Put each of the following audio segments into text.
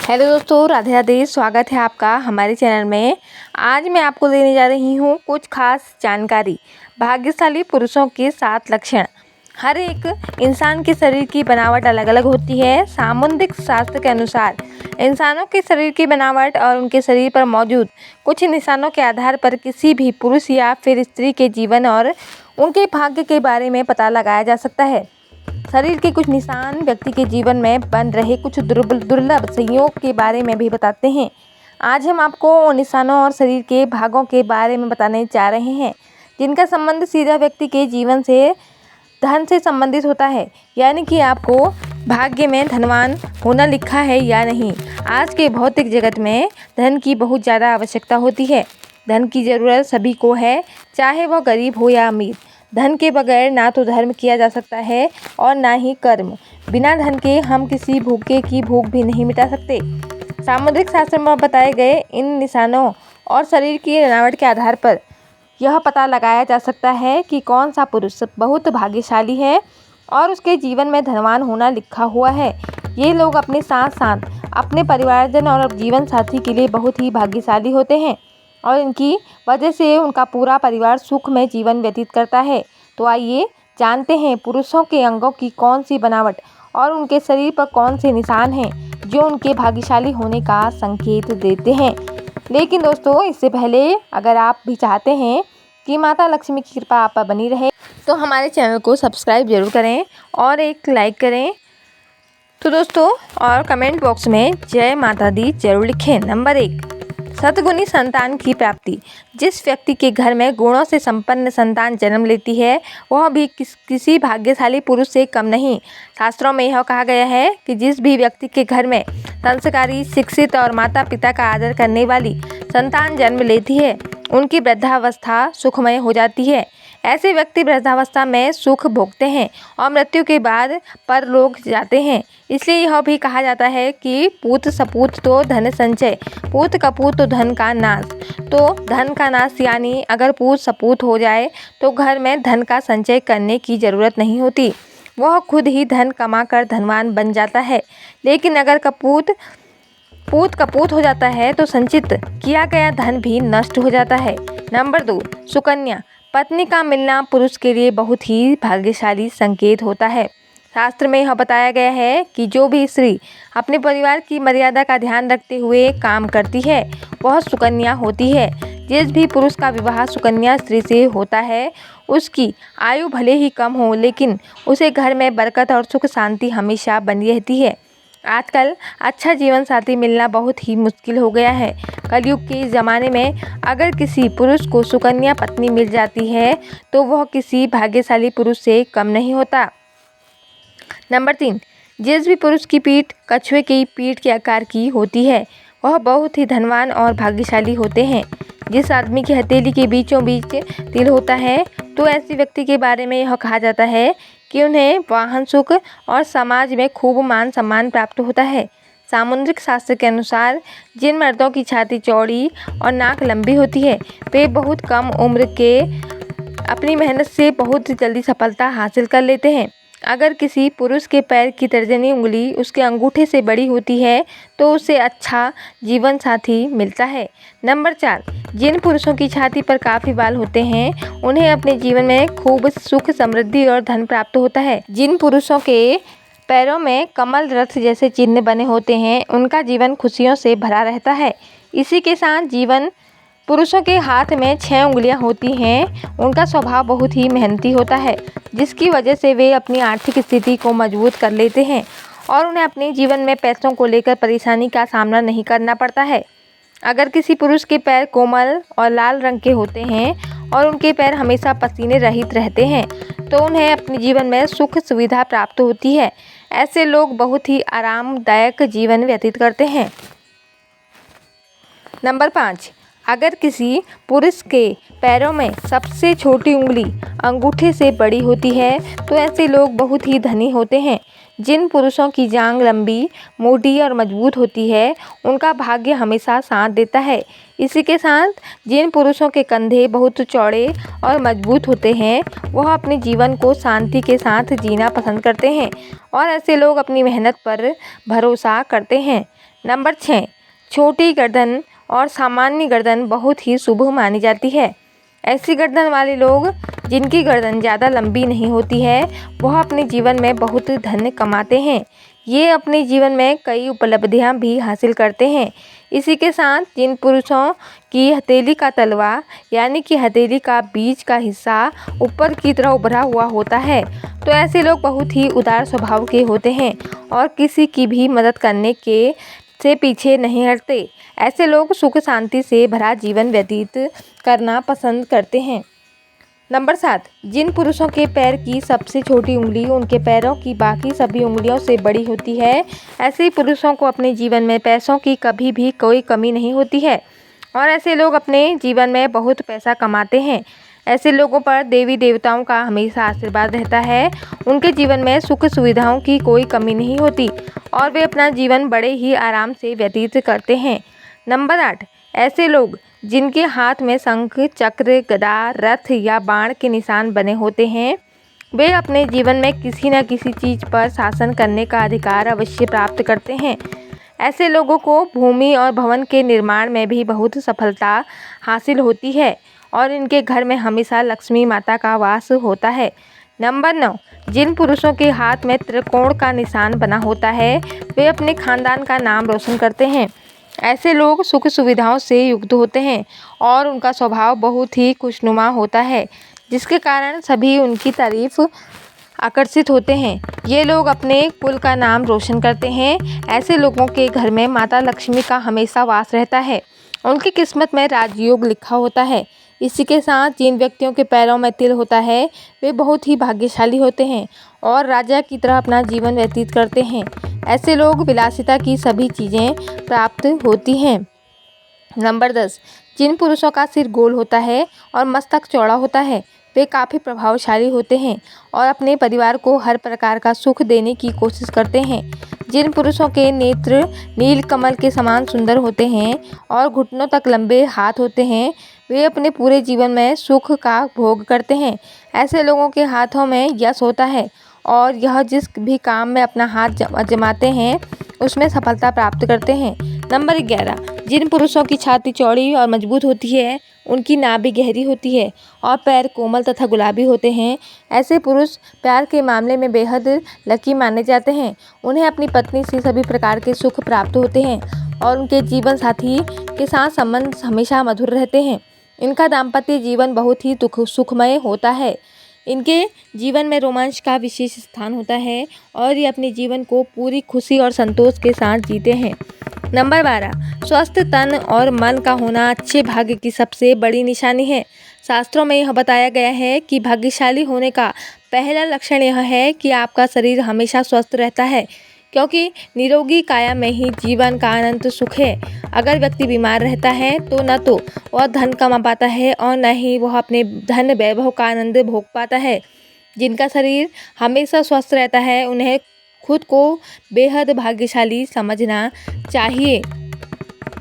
Hello दोस्तों, राधे राधे। स्वागत है आपका हमारे चैनल में। आज मैं आपको देने जा रही हूँ कुछ खास जानकारी। भाग्यशाली पुरुषों के 7 लक्षण। हर एक इंसान के शरीर की बनावट अलग अलग होती है। सामुद्रिक शास्त्र के अनुसार इंसानों के शरीर की बनावट और उनके शरीर पर मौजूद कुछ निशानों के आधार पर किसी भी पुरुष या फिर स्त्री के जीवन और उनके भाग्य के बारे में पता लगाया जा सकता है। शरीर के कुछ निशान व्यक्ति के जीवन में बन रहे कुछ दुर्लभ संयोग के बारे में भी बताते हैं। आज हम आपको उन निशानों और शरीर के भागों के बारे में बताने जा रहे हैं जिनका संबंध सीधा व्यक्ति के जीवन से धन से संबंधित होता है, यानी कि आपको भाग्य में धनवान होना लिखा है या नहीं। आज के भौतिक जगत में धन की बहुत ज़्यादा आवश्यकता होती है। धन की ज़रूरत सभी को है, चाहे वह गरीब हो या अमीर। धन के बगैर ना तो धर्म किया जा सकता है और ना ही कर्म। बिना धन के हम किसी भूखे की भूख भी नहीं मिटा सकते। सामुद्रिक शास्त्र में बताए गए इन निशानों और शरीर की बनावट के आधार पर यह पता लगाया जा सकता है कि कौन सा पुरुष बहुत भाग्यशाली है और उसके जीवन में धनवान होना लिखा हुआ है। ये लोग अपने साथ साथ अपने परिवारजन और जीवन साथी के लिए बहुत ही भाग्यशाली होते हैं और इनकी वजह से उनका पूरा परिवार सुख में जीवन व्यतीत करता है। तो आइए जानते हैं पुरुषों के अंगों की कौन सी बनावट और उनके शरीर पर कौन से निशान हैं जो उनके भाग्यशाली होने का संकेत देते हैं। लेकिन दोस्तों, इससे पहले अगर आप भी चाहते हैं कि माता लक्ष्मी की कृपा आप पर बनी रहे तो हमारे चैनल को सब्सक्राइब जरूर करें और एक लाइक करें। तो दोस्तों, और कमेंट बॉक्स में जय माता दी जरूर लिखें। नंबर 1, सद्गुणी संतान की प्राप्ति। जिस व्यक्ति के घर में गुणों से संपन्न संतान जन्म लेती है वह भी किसी भाग्यशाली पुरुष से कम नहीं। शास्त्रों में यह कहा गया है कि जिस भी व्यक्ति के घर में संस्कारी, शिक्षित और माता पिता का आदर करने वाली संतान जन्म लेती है उनकी वृद्धावस्था सुखमय हो जाती है। ऐसे व्यक्ति वृद्धावस्था में सुख भोगते हैं और मृत्यु के बाद परलोक जाते हैं। इसलिए यह भी कहा जाता है कि पूत सपूत तो धन संचय, पूत कपूत तो धन का नाश। तो धन का नाश यानी अगर पूत सपूत हो जाए तो घर में धन का संचय करने की ज़रूरत नहीं होती, वह खुद ही धन कमा कर धनवान बन जाता है। लेकिन अगर पूत कपूत हो जाता है तो संचित किया गया धन भी नष्ट हो जाता है। नंबर 2, सुकन्या। पत्नी का मिलना पुरुष के लिए बहुत ही भाग्यशाली संकेत होता है। शास्त्र में यह बताया गया है कि जो भी स्त्री अपने परिवार की मर्यादा का ध्यान रखते हुए काम करती है वह सुकन्या होती है। जिस भी पुरुष का विवाह सुकन्या स्त्री से होता है उसकी आयु भले ही कम हो लेकिन उसे घर में बरकत और सुख शांति हमेशा बनी रहती है। आजकल अच्छा जीवन साथी मिलना बहुत ही मुश्किल हो गया है। कलयुग के इस ज़माने में अगर किसी पुरुष को सुकन्या पत्नी मिल जाती है तो वह किसी भाग्यशाली पुरुष से कम नहीं होता। नंबर 3, जिस भी पुरुष की पीठ कछुए की पीठ के आकार की होती है वह बहुत ही धनवान और भाग्यशाली होते हैं। जिस आदमी की हथेली के बीचों बीच तिल होता है तो ऐसे व्यक्ति के बारे में यह कहा जाता है कि उन्हें वाहन सुख और समाज में खूब मान सम्मान प्राप्त होता है। सामुद्रिक शास्त्र के अनुसार जिन मर्दों की छाती चौड़ी और नाक लंबी होती है वे बहुत कम उम्र के अपनी मेहनत से बहुत जल्दी सफलता हासिल कर लेते हैं। अगर किसी पुरुष के पैर की तर्जनी उंगली उसके अंगूठे से बड़ी होती है तो उसे अच्छा जीवन साथी मिलता है। नंबर 4, जिन पुरुषों की छाती पर काफ़ी बाल होते हैं उन्हें अपने जीवन में खूब सुख, समृद्धि और धन प्राप्त होता है। जिन पुरुषों के पैरों में कमल रथ जैसे चिन्ह बने होते हैं उनका जीवन खुशियों से भरा रहता है। इसी के साथ पुरुषों के हाथ में 6 उंगलियां होती हैं उनका स्वभाव बहुत ही मेहनती होता है, जिसकी वजह से वे अपनी आर्थिक स्थिति को मजबूत कर लेते हैं और उन्हें अपने जीवन में पैसों को लेकर परेशानी का सामना नहीं करना पड़ता है। अगर किसी पुरुष के पैर कोमल और लाल रंग के होते हैं और उनके पैर हमेशा पसीने रहित रहते हैं तो उन्हें अपने जीवन में सुख सुविधा प्राप्त होती है। ऐसे लोग बहुत ही आरामदायक जीवन व्यतीत करते हैं। नंबर 5, अगर किसी पुरुष के पैरों में सबसे छोटी उंगली अंगूठे से बड़ी होती है तो ऐसे लोग बहुत ही धनी होते हैं। जिन पुरुषों की जांघ लंबी, मोटी और मजबूत होती है उनका भाग्य हमेशा साथ देता है। इसी के साथ जिन पुरुषों के कंधे बहुत चौड़े और मजबूत होते हैं वह अपने जीवन को शांति के साथ जीना पसंद करते हैं और ऐसे लोग अपनी मेहनत पर भरोसा करते हैं। नंबर 6, छोटी गर्दन और सामान्य गर्दन बहुत ही शुभ मानी जाती है। ऐसी गर्दन वाले लोग जिनकी गर्दन ज़्यादा लंबी नहीं होती है वह अपने जीवन में बहुत धन कमाते हैं। ये अपने जीवन में कई उपलब्धियां भी हासिल करते हैं। इसी के साथ जिन पुरुषों की हथेली का तलवा यानी कि हथेली का बीच का हिस्सा ऊपर की तरह उभरा हुआ होता है तो ऐसे लोग बहुत ही उदार स्वभाव के होते हैं और किसी की भी मदद करने के से पीछे नहीं हटते। ऐसे लोग सुख शांति से भरा जीवन व्यतीत करना पसंद करते हैं। नंबर 7, जिन पुरुषों के पैर की सबसे छोटी उंगली उनके पैरों की बाकी सभी उंगलियों से बड़ी होती है, ऐसे पुरुषों को अपने जीवन में पैसों की कभी भी कोई कमी नहीं होती है और ऐसे लोग अपने जीवन में बहुत पैसा कमाते हैं। ऐसे लोगों पर देवी देवताओं का हमेशा आशीर्वाद रहता है। उनके जीवन में सुख सुविधाओं की कोई कमी नहीं होती और वे अपना जीवन बड़े ही आराम से व्यतीत करते हैं। नंबर 8, ऐसे लोग जिनके हाथ में शंख, चक्र, गदा, रथ या बाण के निशान बने होते हैं वे अपने जीवन में किसी न किसी चीज़ पर शासन करने का अधिकार अवश्य प्राप्त करते हैं। ऐसे लोगों को भूमि और भवन के निर्माण में भी बहुत सफलता हासिल होती है और इनके घर में हमेशा लक्ष्मी माता का वास होता है। नंबर 9, जिन पुरुषों के हाथ में त्रिकोण का निशान बना होता है वे अपने खानदान का नाम रोशन करते हैं। ऐसे लोग सुख सुविधाओं से युक्त होते हैं और उनका स्वभाव बहुत ही खुशनुमा होता है जिसके कारण सभी उनकी तारीफ आकर्षित होते हैं। ये लोग अपने कुल का नाम रोशन करते हैं। ऐसे लोगों के घर में माता लक्ष्मी का हमेशा वास रहता है। उनकी किस्मत में राजयोग लिखा होता है। इसी के साथ जिन व्यक्तियों के पैरों में तिल होता है वे बहुत ही भाग्यशाली होते हैं और राजा की तरह अपना जीवन व्यतीत करते हैं। ऐसे लोग विलासिता की सभी चीज़ें प्राप्त होती हैं। नंबर 10, जिन पुरुषों का सिर गोल होता है और मस्तक चौड़ा होता है वे काफ़ी प्रभावशाली होते हैं और अपने परिवार को हर प्रकार का सुख देने की कोशिश करते हैं। जिन पुरुषों के नेत्र नील कमल के समान सुंदर होते हैं और घुटनों तक लंबे हाथ होते हैं वे अपने पूरे जीवन में सुख का भोग करते हैं। ऐसे लोगों के हाथों में यश होता है और यह जिस भी काम में अपना हाथ जमाते हैं उसमें सफलता प्राप्त करते हैं। नंबर 11, जिन पुरुषों की छाती चौड़ी और मजबूत होती है उनकी नाभि गहरी होती है और पैर कोमल तथा गुलाबी होते हैं ऐसे पुरुष प्यार के मामले में बेहद लकी माने जाते हैं। उन्हें अपनी पत्नी से सभी प्रकार के सुख प्राप्त होते हैं और उनके जीवन साथी के साथ संबंध हमेशा मधुर रहते हैं। इनका दाम्पत्य जीवन बहुत ही सुखमय होता है। इनके जीवन में रोमांच का विशेष स्थान होता है और ये अपने जीवन को पूरी खुशी और संतोष के साथ जीते हैं। नंबर 12, स्वस्थ तन और मन का होना अच्छे भाग्य की सबसे बड़ी निशानी है। शास्त्रों में यह बताया गया है कि भाग्यशाली होने का पहला लक्षण यह है कि आपका शरीर हमेशा स्वस्थ रहता है क्योंकि निरोगी काया में ही जीवन का अनंत सुख है। अगर व्यक्ति बीमार रहता है तो न तो वह धन कमा पाता है और न ही वह अपने धन वैभव का आनंद भोग पाता है। जिनका शरीर हमेशा स्वस्थ रहता है उन्हें खुद को बेहद भाग्यशाली समझना चाहिए।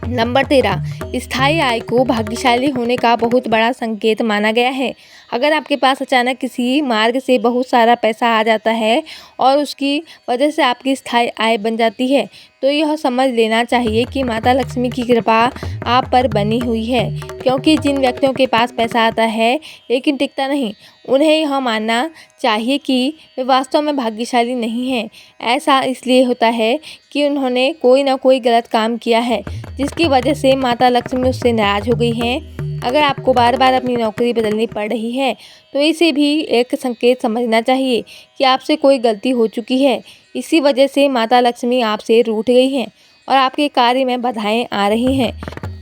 नंबर 13, स्थायी आय को भाग्यशाली होने का बहुत बड़ा संकेत माना गया है। अगर आपके पास अचानक किसी मार्ग से बहुत सारा पैसा आ जाता है और उसकी वजह से आपकी स्थायी आय बन जाती है तो यह समझ लेना चाहिए कि माता लक्ष्मी की कृपा आप पर बनी हुई है। क्योंकि जिन व्यक्तियों के पास पैसा आता है लेकिन टिकता नहीं उन्हें यह मानना चाहिए कि वे वास्तव में भाग्यशाली नहीं हैं। ऐसा इसलिए होता है कि उन्होंने कोई ना कोई गलत काम किया है जिसकी वजह से माता लक्ष्मी उससे नाराज हो गई हैं। अगर आपको बार बार अपनी नौकरी बदलनी पड़ रही है तो इसे भी एक संकेत समझना चाहिए कि आपसे कोई गलती हो चुकी है। इसी वजह से माता लक्ष्मी आपसे रूठ गई हैं और आपके कार्य में बाधाएं आ रही हैं।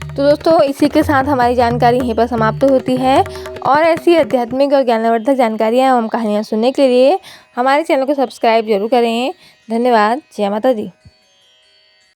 तो दोस्तों इसी के साथ हमारी जानकारी यहीं पर समाप्त होती है और ऐसी आध्यात्मिक और ज्ञानवर्धक जानकारियाँ एवं कहानियाँ सुनने के लिए हमारे चैनल को सब्सक्राइब जरूर करें। धन्यवाद। जय माता दी।